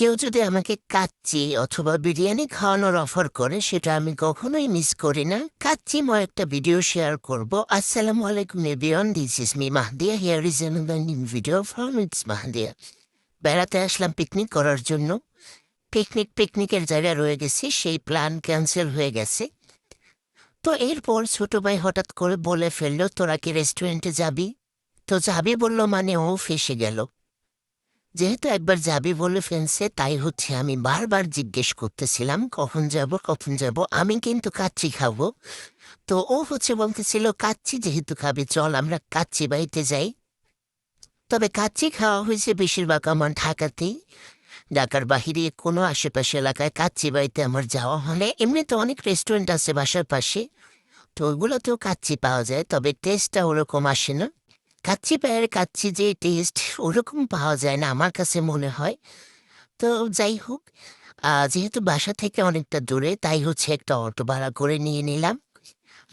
কেউ যদি আমাকে কাচ্চি অথবা বিরিয়ানি খাওয়ানোর অফার করে সেটা আমি কখনোই মিস করি না। কাচ্চিময় একটা ভিডিও শেয়ার করব। আসসালামু আলাইকুম everyone, this is me Mahdiya. Here is another new video from it's Mahdiya. বেড়াতে আসলাম পিকনিক করার জন্য। পিকনিকের জায়গায় রয়ে গেছি, সেই প্ল্যান ক্যান্সেল হয়ে গেছে। তো এরপর ছোট ভাই হঠাৎ করে বলে ফেললো, তোরা কি রেস্টুরেন্টে যাবি? তো যাবি বললো মানে ও ফেঁসে গেল। যেহেতু একবার যাবি বলে ফেলছে, তাই আমি বারবার জিজ্ঞেস করতেছিলাম কখন যাব কখন যাব, আমি কিন্তু কাচ্চি খাবো। তো ও বলতেছিল কাচ্চি যেহেতু খাবি চল আমরা কাচ্চি বাড়িতে যাই। তবে কাচ্চি খাওয়া হয়েছে বেশিরভাগ আমার ঢাকাতেই। ঢাকার বাহিরে কোনো আশেপাশে এলাকায় কাচ্চি বাড়িতে আমার যাওয়া হলে, এমনি তো অনেক রেস্টুরেন্ট আছে বাসার পাশে, তো ওগুলোতেও কাচ্চি পাওয়া যায়, তবে টেস্টটা ওরকম আসে না। কাচ্চি পায়ের কাচ্চি যে টেস্ট ওরকম পাওয়া যায় না আমার কাছে মনে হয়। তো যাই হোক, যেহেতু বাসা থেকে অনেকটা দূরে, তাই একটা অটো ভাড়া করে নিয়ে নিলাম।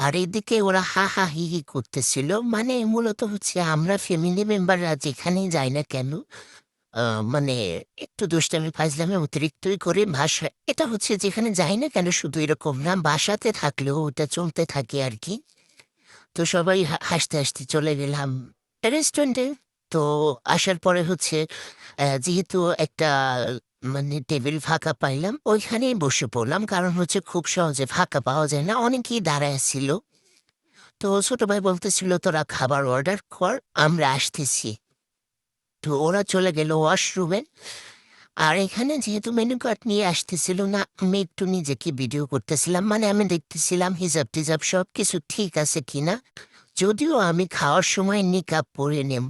আর এদিকে ওরা হা হা হি হি করতেছিল, মানে মূলত আমরা ফ্যামিলি মেম্বাররা যেখানেই যাই না কেন, মানে একটু দুষ্টামি ফাজলামি অতিরিক্তই করে ভাষা, এটা যেখানে যাই না কেন শুধু এরকম না, বাসাতে থাকলেও ওটা চলতে থাকে আর কি। তো সবাই হাসতে হাসতে চলে গেলাম রেস্টুরেন্টে। তো আসার পরে যেহেতু একটা মানে টেবিল ফাঁকা পাইলাম, ওইখানেই বসে পড়লাম, কারণ খুব সহজে ফাঁকা পাওয়া যায় না, অনেকেই দাঁড়ায় ছিল। তো ছোট ভাই বলতেছিল তোরা খাবার অর্ডার কর, আমরা আসতেছি। তো ওরা চলে গেল ওয়াশরুমে। আর এখানে যেহেতু মেনু কার্ড নিয়ে আসতেছিল না, আমি একটু নিজেকে ভিডিও করতেছিলাম, মানে আমি দেখতেছিলাম হিজাব টিজাব সব কিছু ঠিক আছে কিনা। যদিও আমি খাওয়ার সময় নিকাব পরে নেব,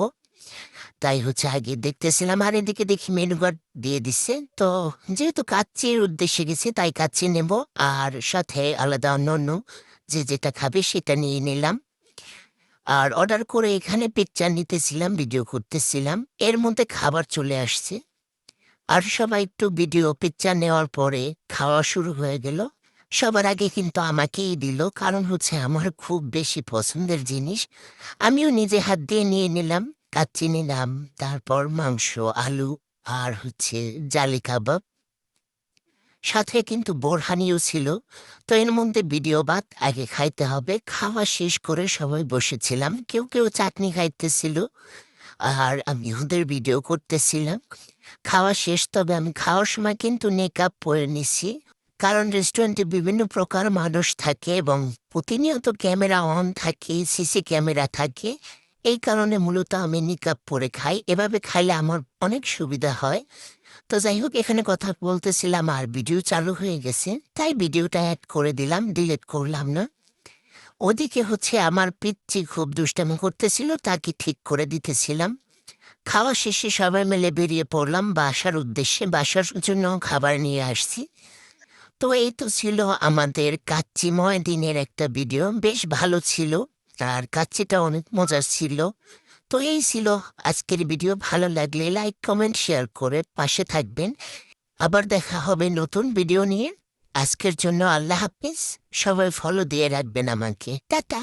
তাই আগে দেখতেছিলাম। আর এদিকে দেখি মেনু কার্ড দিয়ে দিচ্ছে। তো যেহেতু কাচ্চির উদ্দেশ্যে গেছি তাই কাচ্চি নেব, আর সাথে আলাদা অন্য যে যেটা খাবে সেটা নিয়ে নিলাম। আর অর্ডার করে এখানে পিকচার নিতেছিলাম, ভিডিও করতেছিলাম, এর মধ্যে খাবার চলে আসছে। আর সবাই একটু ভিডিও পিকচার নেওয়ার পরে খাওয়া শুরু হয়ে গেল। সবার আগে কিন্তু আমাকেই দিল, কারণ আমার খুব বেশি পছন্দের জিনিস। আমিও নিজে হাত দিয়ে নিয়ে নিলাম, কাচ্চি নিলাম, তারপর মাংস, আলু, আর জালি কাবাব, সাথে কিন্তু বোরহানিও ছিল। তো এর মধ্যে ভিডিও বাদ, আগে খাইতে হবে। খাওয়া শেষ করে সবাই বসেছিলাম, কেউ কেউ চাটনি খাইতেছিল, আর আমি ওদের ভিডিও করতেছিলাম। খাওয়া শেষ, তবে আমি খাওয়ার সময় কিন্তু নেকআপ পরে নিছি, কারণ রেস্টুরেন্টে বিভিন্ন প্রকার মানুষ থাকে এবং প্রতিনিয়ত ক্যামেরা অন থাকে, সিসি ক্যামেরা থাকে। এই কারণে মূলত আমি নিকাব পরে খাই, এভাবে খাইলে আমার অনেক সুবিধা হয়। তো যাই হোক, এখানে কথা বলতেছিলাম আর ভিডিও চালু হয়ে গেছে, তাই ভিডিওটা অ্যাড করে দিলাম, ডিলিট করলাম না। ওদিকে আমার পিচ্চি খুব দুষ্টামি করতেছিল, তাকে ঠিক করে দিতেছিলাম। খাওয়া শেষে সবাই মিলে বেরিয়ে পড়লাম বাসার উদ্দেশ্যে, বাসার জন্য খাবার নিয়ে আসছি। তো এই তো ছিল আমাদের কাচ্চিময় দিনের একটা ভিডিও, বেশ ভালো ছিল, আর কাচ্চিটা অনেক মজার ছিল। তো এই ছিল আজকের ভিডিও। ভালো লাগলে লাইক কমেন্ট শেয়ার করে পাশে থাকবেন। আবার দেখা হবে নতুন ভিডিও নিয়ে। আজকের জন্য আল্লাহ হাফিজ। সবাই ফলো দিয়ে রাখবেন আমাকে। টাটা।